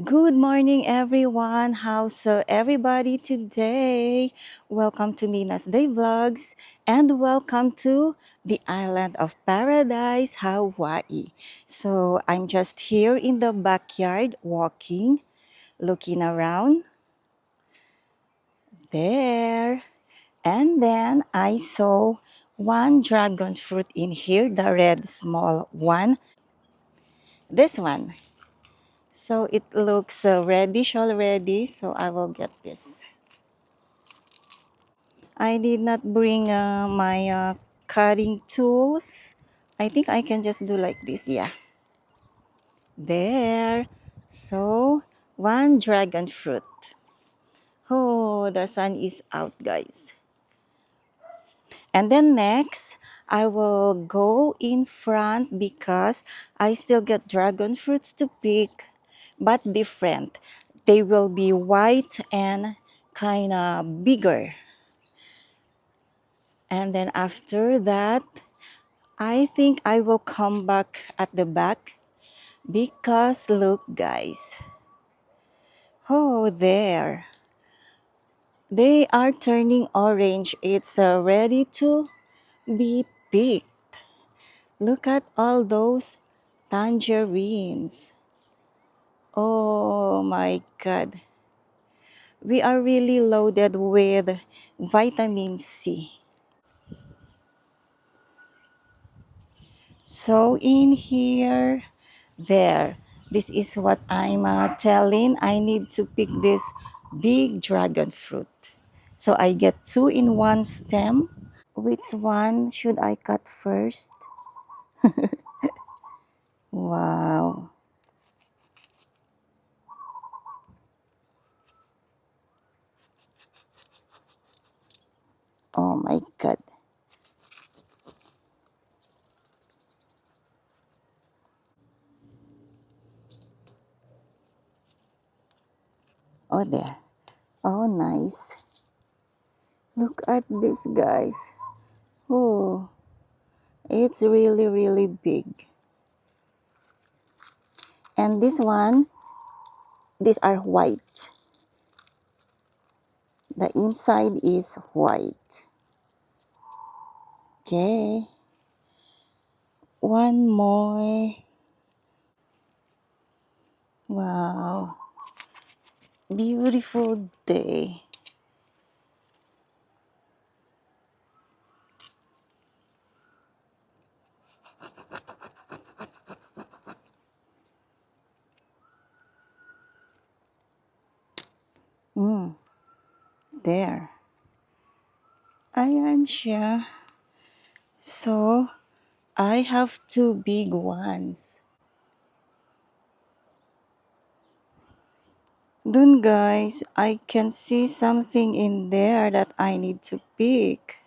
Good morning, everyone. How's everybody today? Welcome to Mina's Day Vlogs and welcome to the island of paradise, Hawaii. So, I'm just here in the backyard walking, looking around there. And then I saw one dragon fruit in here, the red small one. This one. So it looks reddish already, so I will get this. I did not bring my cutting tools. I think I can just do like this. Yeah. There. So, one dragon fruit. Oh, the sun is out, guys. And then next, I will go in front because I still get dragon fruits to pick, but different. They will be white and kind of bigger. And then after that, I think I will come back at the back because look guys. Oh, there. They are turning orange. It's ready to be picked. Look at all those tangerines. Oh my God. We are really loaded with vitamin C. So in here, there, this is what I'm telling. I need to pick this big dragon fruit. So I get two in one stem. Which one should I cut first? Wow. Oh my God. Oh, there. Oh, nice. Look at this, guys. Oh, it's really, really big. And this one, these are white. The inside is white. Okay. One more. Wow. Beautiful day. Mm, there. Ayan siya. So, I have two big ones. Dun guys, I can see something in there that I need to pick.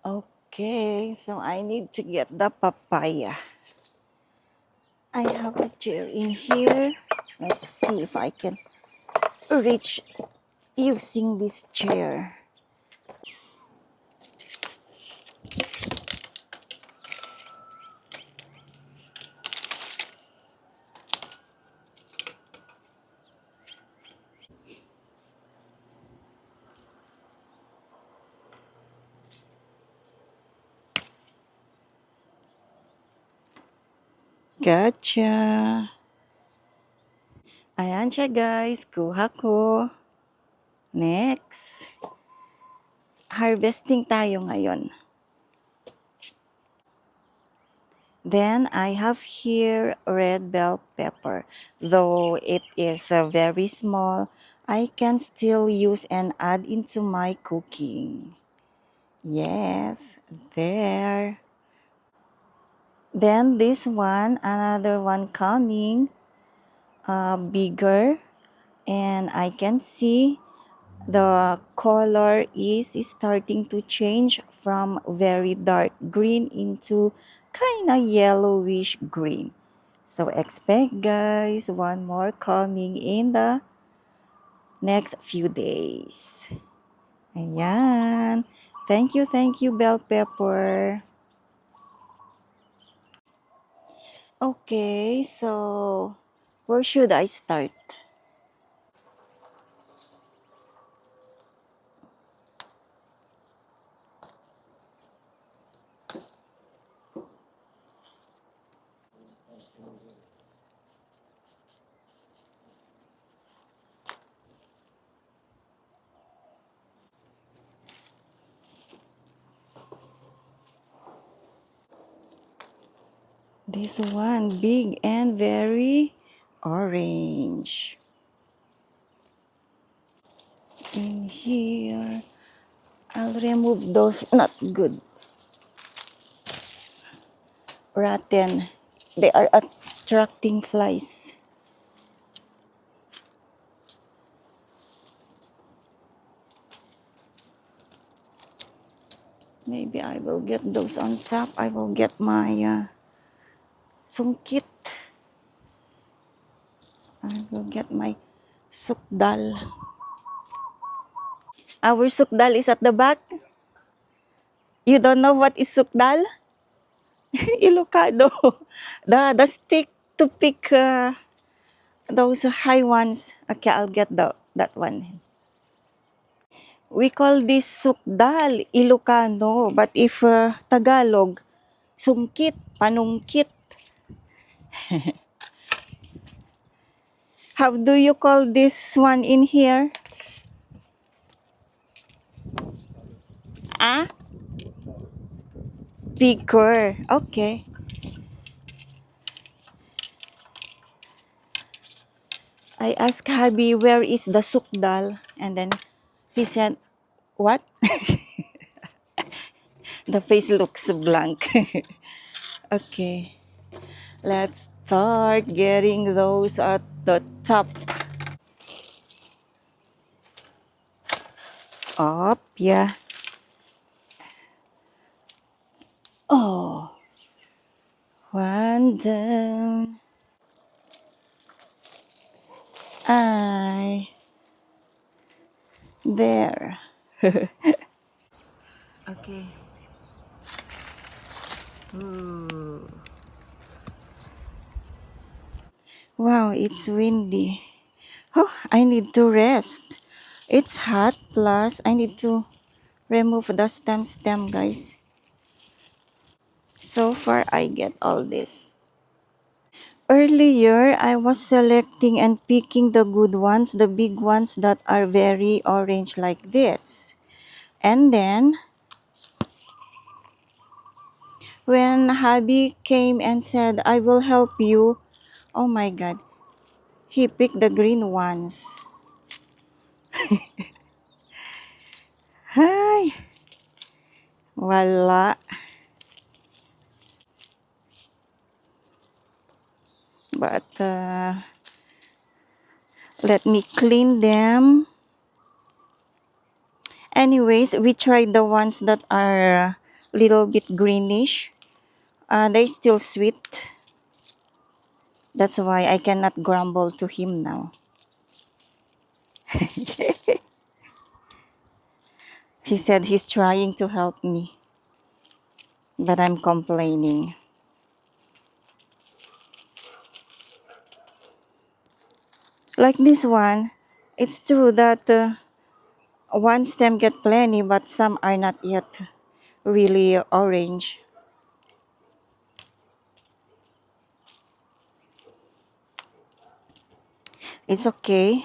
Okay, so I need to get the papaya. I have a chair in here. Let's see if I can reach using this chair. Gotcha. Ayan siya guys, kuha ko. Next, harvesting tayo ngayon. Then I have here red bell pepper. Though it is very small, I can still use and add into my cooking. Yes, there. Then this one, another one coming, bigger. And I can see the color is starting to change from very dark green into kind of yellowish green. So expect guys, one more coming in the next few days. Ayan. Thank you, bell pepper. Okay, so where should I start? This one, big and very orange. In here, I'll remove those not good, rotten. They are attracting flies. Maybe I will get those on top. I will get my sungkit. I will get my sukdal. Our sukdal is at the back. You don't know what is sukdal? Ilocado. The stick to pick those high ones. Okay, I'll get that one. We call this sukdal, Ilocano. But if Tagalog, sungkit, panungkit. How do you call this one in here? Ah? Picker. Okay. I asked hubby, where is the sukdal? And then he said, what? The face looks blank. Okay. Let's start getting those at the top. Up, yeah. Oh, one down. I there. Okay. Ooh. Wow, it's windy. Oh, I need to rest. It's hot, plus I need to remove the stem, guys. So far, I get all this. Earlier, I was selecting and picking the good ones, the big ones that are very orange like this. And then, when hubby came and said, I will help you, oh my God, he picked the green ones. Hi! Wala. But, let me clean them. Anyways, we tried the ones that are a little bit greenish. They still sweet. That's why I cannot grumble to him now. He said he's trying to help me, but I'm complaining. Like this one, it's true that one stem get plenty, but some are not yet really orange. It's okay.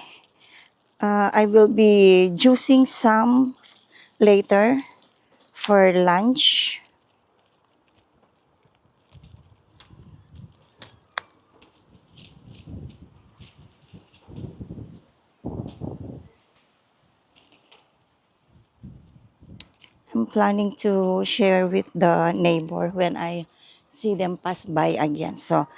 I will be juicing some later for lunch. I'm planning to share with the neighbor when I see them pass by again. So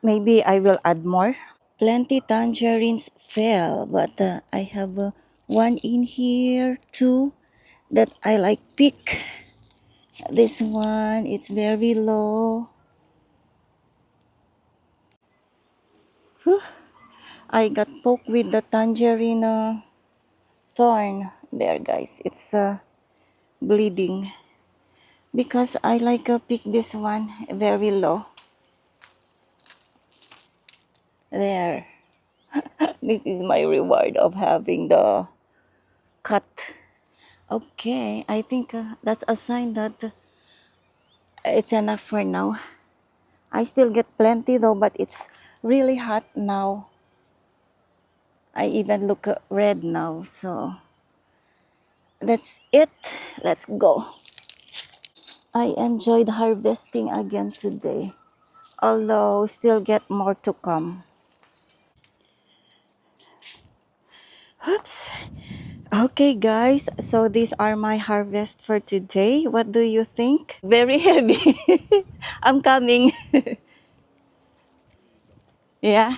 maybe I will add more. Plenty tangerines fell, but I have one in here too that I like pick. This one, it's very low. Whew. I got poked with the tangerine thorn there, guys. It's bleeding because I like pick this one very low. There. This is my reward of having the cut. Okay, I think that's a sign that it's enough for now. I still get plenty though, but it's really hot now. I even look red now, so that's it. Let's go. I enjoyed harvesting again today, although still get more to come. Oops. Okay, guys, so these are my harvest for today. What do you think? Very heavy. I'm coming. Yeah.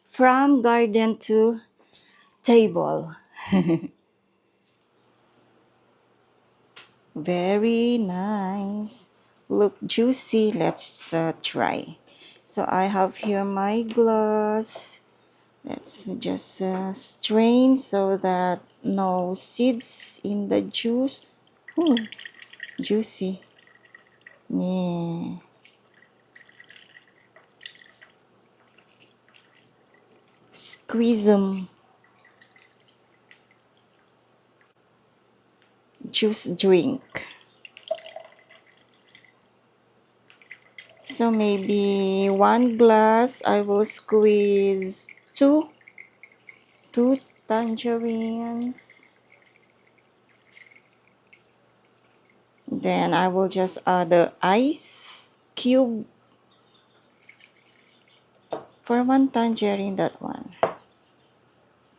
From garden to table. Very nice. Look juicy. Let's try. So I have here my glass. Let's just strain so that no seeds in the juice. Ooh, juicy. Yeah. Squeeze them. Juice drink. So maybe one glass, I will squeeze two tangerines. Then I will just add the ice cube for one tangerine, that one.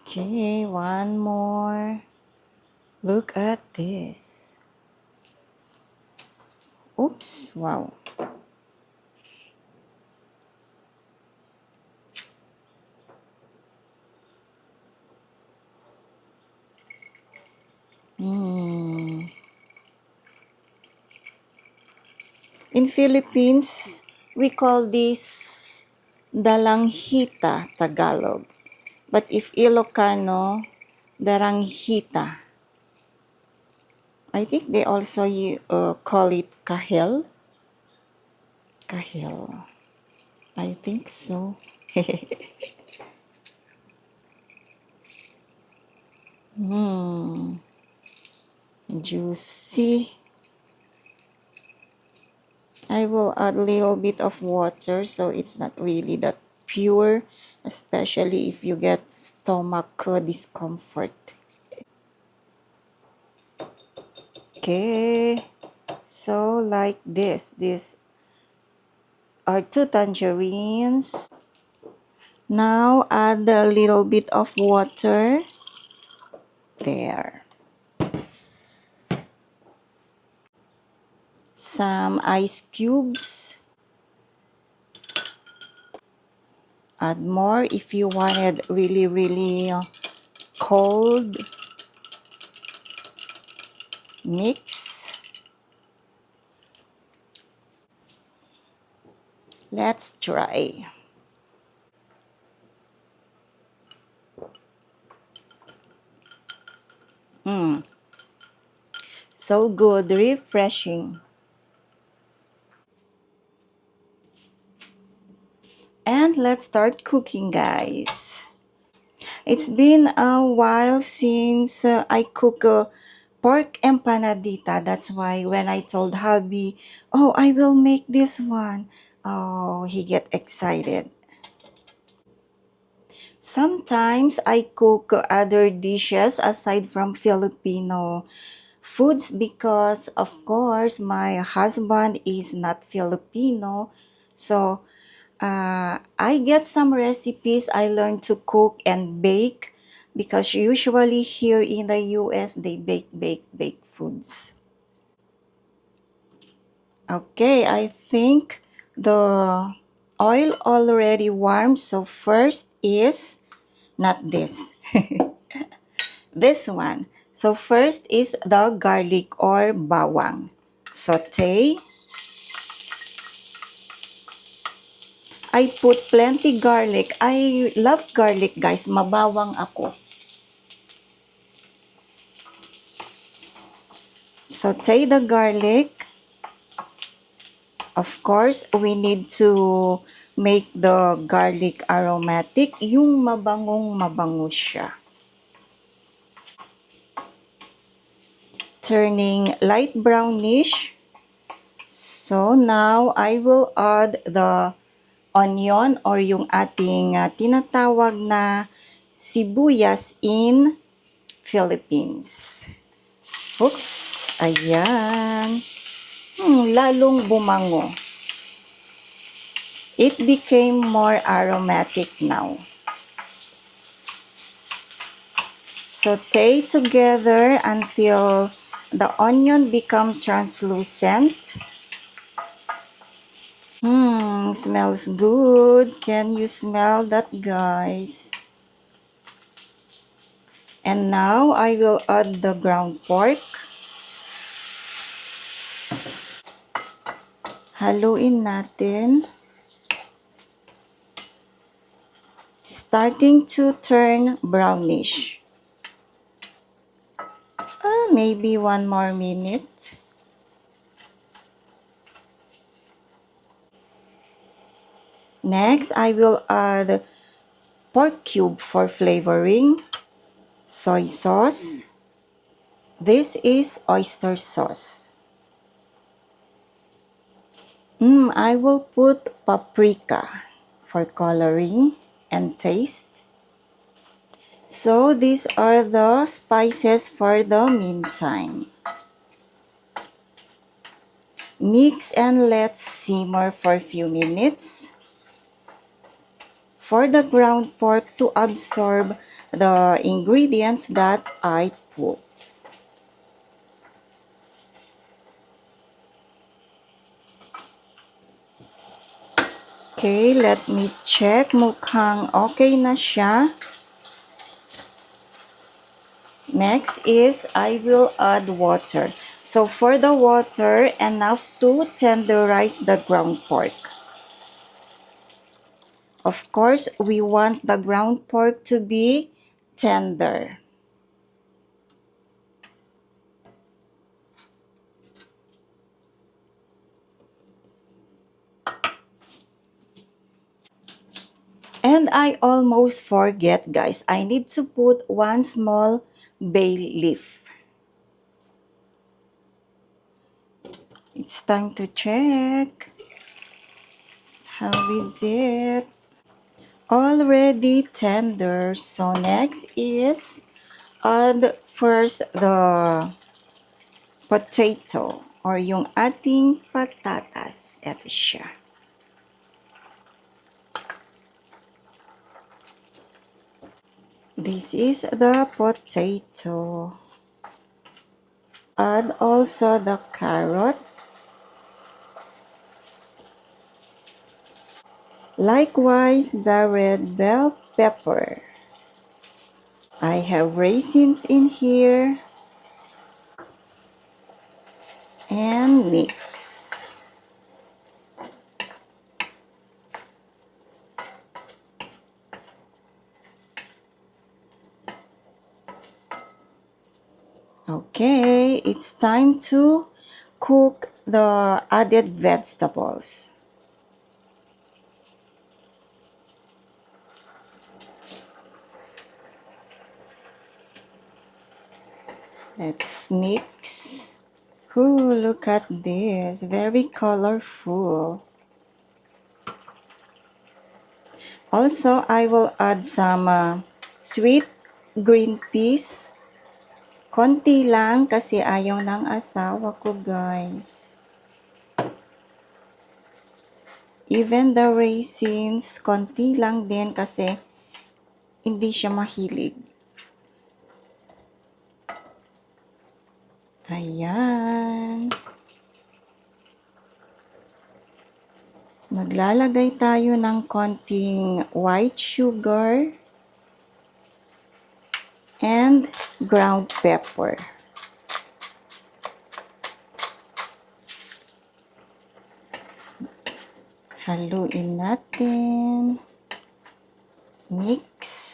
Okay, one more. Look at this. Oops, wow. Mm. In Philippines, we call this dalanghita Tagalog. But if Ilocano, daranghita. I think they also call it kahel. Kahel. I think so. Hmm. Juicy. I will add a little bit of water so it's not really that pure, especially if you get stomach discomfort. Okay. So like this. These are two tangerines. Now add a little bit of water. There. Some ice cubes. Add more if you wanted really, really cold. Mix. Let's try. Mm, so good, refreshing. And let's start cooking, guys. It's been a while since I cook pork empanadita. That's why when I told hubby, oh, I will make this one. Oh, he get excited. Sometimes I cook other dishes aside from Filipino foods because, of course, my husband is not Filipino. So, I get some recipes I learned to cook and bake because usually here in the US they bake foods. Okay, I think the oil already warm. So first is not this. This one. So first is the garlic or bawang. Saute. I put plenty garlic. I love garlic, guys. Mabawang ako. Saute the garlic. Of course, we need to make the garlic aromatic, yung mabango siya. Turning light brownish. So now I will add the onion or yung ating tinatawag na sibuyas in Philippines. Oops, ayan. Lalong bumango. It became more aromatic now. Saute together until the onion become translucent. Smells good. Can you smell that, guys? And now I will add the ground pork. Haluin natin. Starting to turn brownish. Maybe 1 more minute. Next, I will add pork cube for flavoring, soy sauce. This is oyster sauce. I will put paprika for coloring and taste. So these are the spices for the meantime. Mix and let's simmer for a few minutes for the ground pork to absorb the ingredients that I put. Okay, let me check. Mukhang okay na siya. Next is I will add water. So for the water, enough to tenderize the ground pork. Of course, we want the ground pork to be tender. And I almost forget, guys. I need to put 1 small bay leaf. It's time to check. How is it? Already tender. So next is add first the potato or yung ating patatas. Ito siya. This is the potato. Add also the carrot. Likewise, the red bell pepper. I have raisins in here. And mix. Okay, it's time to cook the added vegetables. Let's mix. Ooh, look at this, very colorful. Also, I will add some sweet green peas. Konti lang kasi ayaw ng asawa ko, guys. Even the raisins, konti lang din kasi hindi siya mahilig. Ayan. Maglalagay tayo ng konting white sugar and ground pepper. Haluin natin. Mix.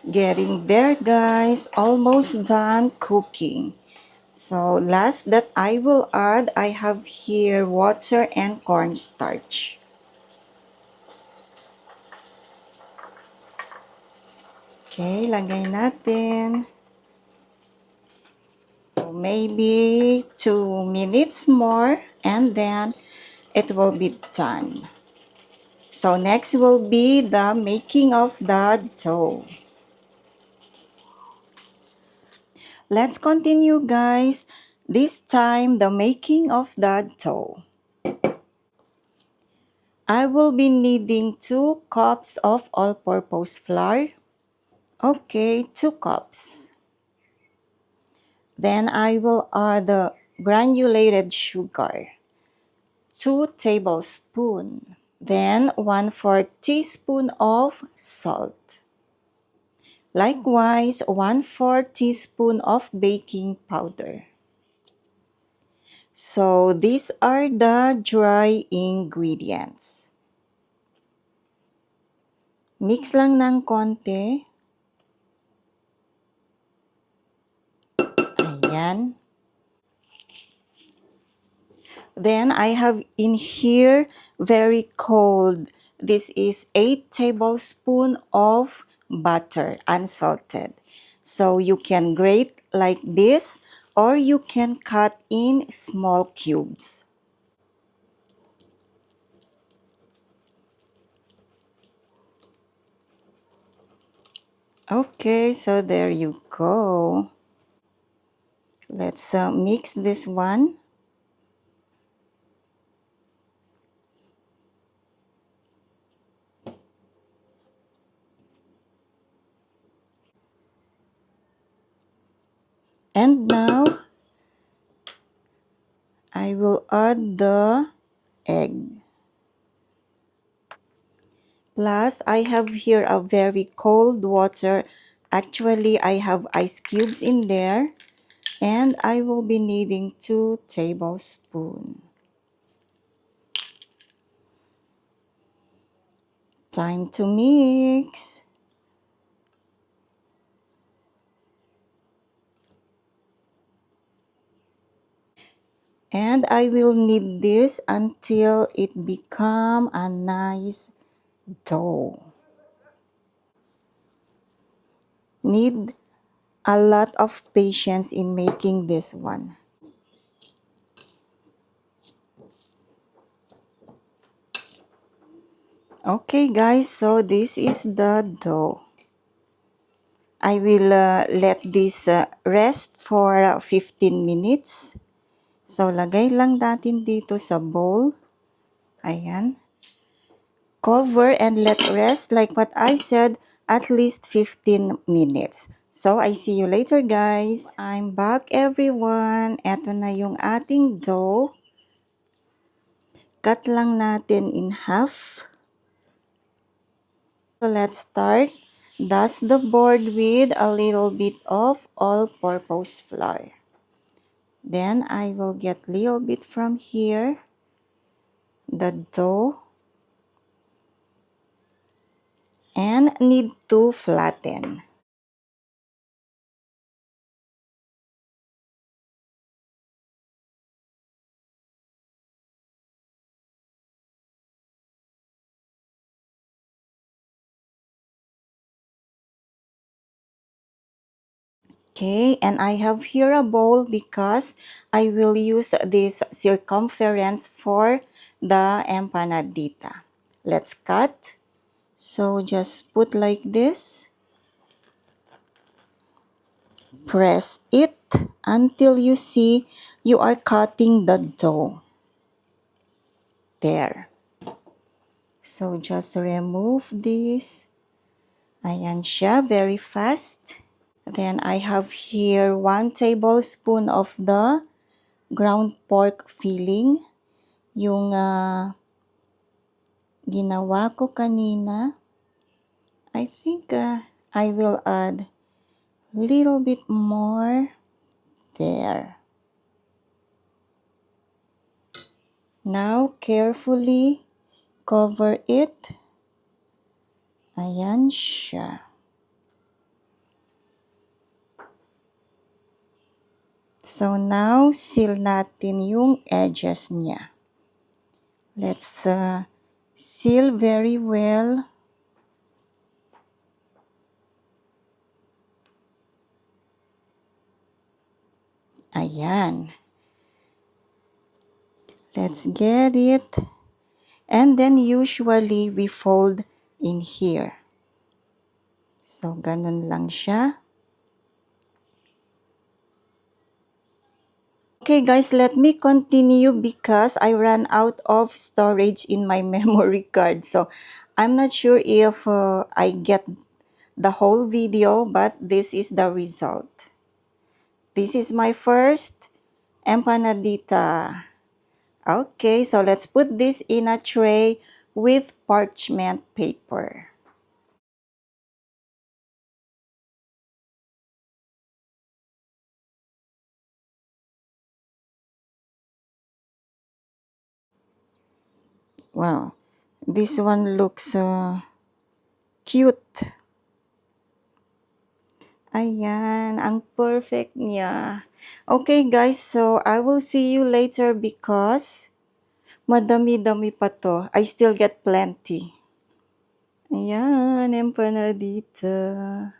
Getting there, guys. Almost done cooking. So last that I will add, I have here water and cornstarch. Okay, lagay natin. So maybe 2 minutes more and then it will be done. So next will be the making of the dough. Let's continue, guys. This time the making of the dough. I will be needing 2 cups of all-purpose flour. Okay, 2 cups. Then I will add the granulated sugar, 2 tablespoons. Then 1/4 teaspoon of salt. Likewise, 1/4 teaspoon of baking powder. So these are the dry ingredients. Mix lang ng konti. Ayan. Then I have in here very cold. This is 8 tablespoons of butter, unsalted. So you can grate like this or you can cut in small cubes. Okay, so there you go. Let's mix this one. And now, I will add the egg. Plus, I have here a very cold water. Actually, I have ice cubes in there. And I will be needing 2 tablespoons. Time to mix. And I will knead this until it become a nice dough. Need a lot of patience in making this one. Okay guys, so this is the dough. I will let this rest for 15 minutes. So lagay lang natin dito sa bowl. Ayan. Cover and let rest like what I said, at least 15 minutes. So I see you later guys. I'm back everyone. Eto na yung ating dough. Cut lang natin in half. So let's start. Dust the board with a little bit of all-purpose flour. Then I will get little bit from here, the dough, and need to flatten. Okay, and I have here a bowl because I will use this circumference for the empanadita. Let's cut. So just put like this. Press it until you see you are cutting the dough. There. So just remove this. Ayan siya, very fast. Then I have here 1 tablespoon of the ground pork filling. Yung ginawa ko kanina. I think I will add little bit more there. Now carefully cover it. Ayan siya. So now, seal natin yung edges niya. Let's seal very well. Ayan. Let's get it. And then usually we fold in here. So ganun lang siya. Okay guys, let me continue because I ran out of storage in my memory card. So I'm not sure if I get the whole video, but this is the result. This is my first empanadita. Okay, so let's put this in a tray with parchment paper. Wow, this one looks cute. Ayan, ang perfect niya. Okay guys, so I will see you later because madami-dami pa to. I still get plenty. Ayan, empanadita.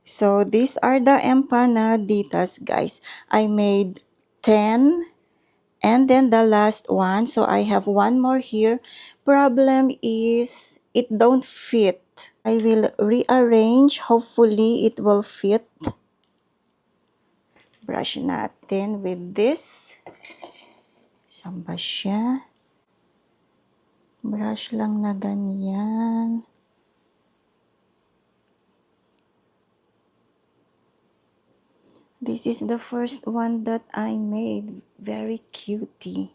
So these are the empanaditas guys. I made 10 and then the last one. So I have one more here. Problem is it don't fit. I will rearrange. Hopefully it will fit. Brush natin with this. Saan ba siya? Brush lang na ganyan. This is the first one that I made. Very cutie.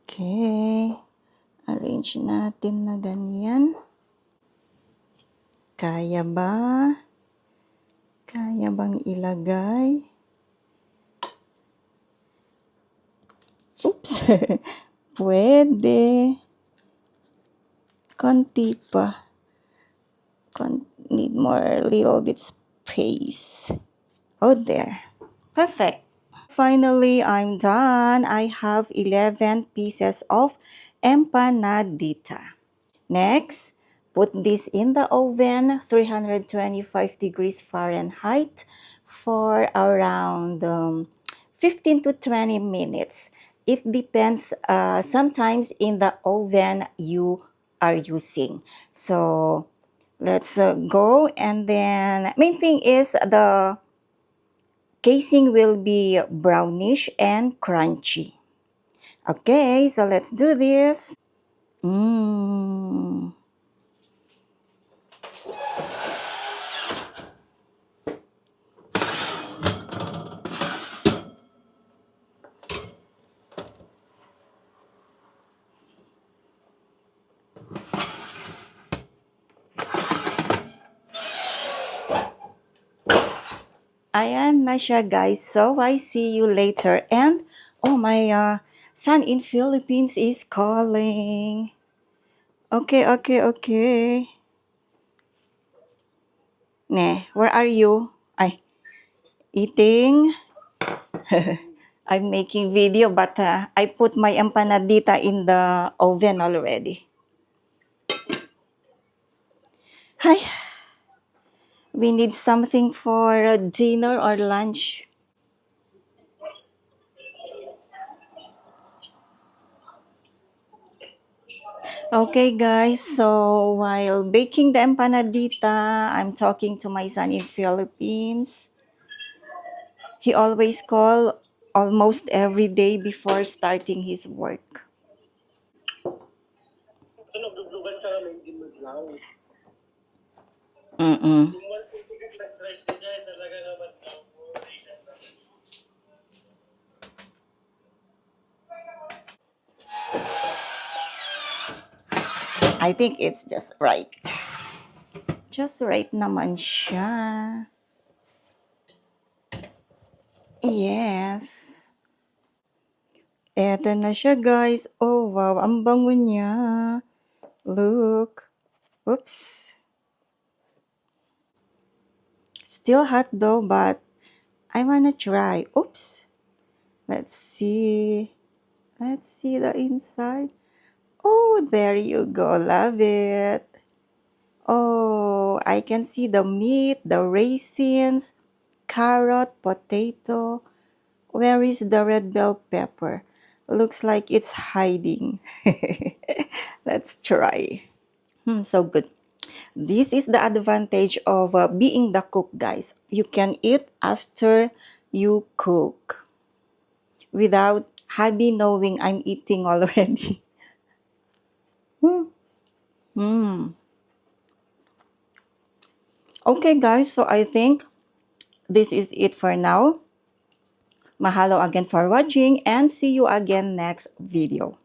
Okay. Arrange natin na ganyan. Kaya ba? Kaya bang ilagay? Oops! Pwede. Konti pa. Need more little bit space. Oh, there. Perfect. Finally, I'm done. I have 11 pieces of empanadita. Next, put this in the oven, 325 degrees Fahrenheit for around 15 to 20 minutes. It depends sometimes in the oven you are using. So let's go, and then main thing is the casing will be brownish and crunchy. Okay, so let's do this. Mmm. Ayan na siya guys. So I see you later. And oh my son in Philippines is calling. Okay. Ne, where are you? Ay, eating. I'm making video but I put my empanadita in the oven already. Hi. We need something for dinner or lunch. Okay guys, so while baking the empanadita, I'm talking to my son in Philippines. He always call almost every day before starting his work. Mm-mm. I think it's just right. Just right naman siya. Yes. Eto na siya guys. Oh wow, ang bango niya. Look. Oops. Still hot though, but I wanna try. Oops. Let's see. Let's see the inside. Oh, there you go. Love it. Oh, I can see the meat, the raisins, carrot, potato. Where is the red bell pepper? Looks like it's hiding. Let's try. So good. This is the advantage of being the cook, guys. You can eat after you cook without hubby knowing I'm eating already. Hmm. Hmm. Okay, guys, so I think this is it for now. Mahalo again for watching and see you again next video.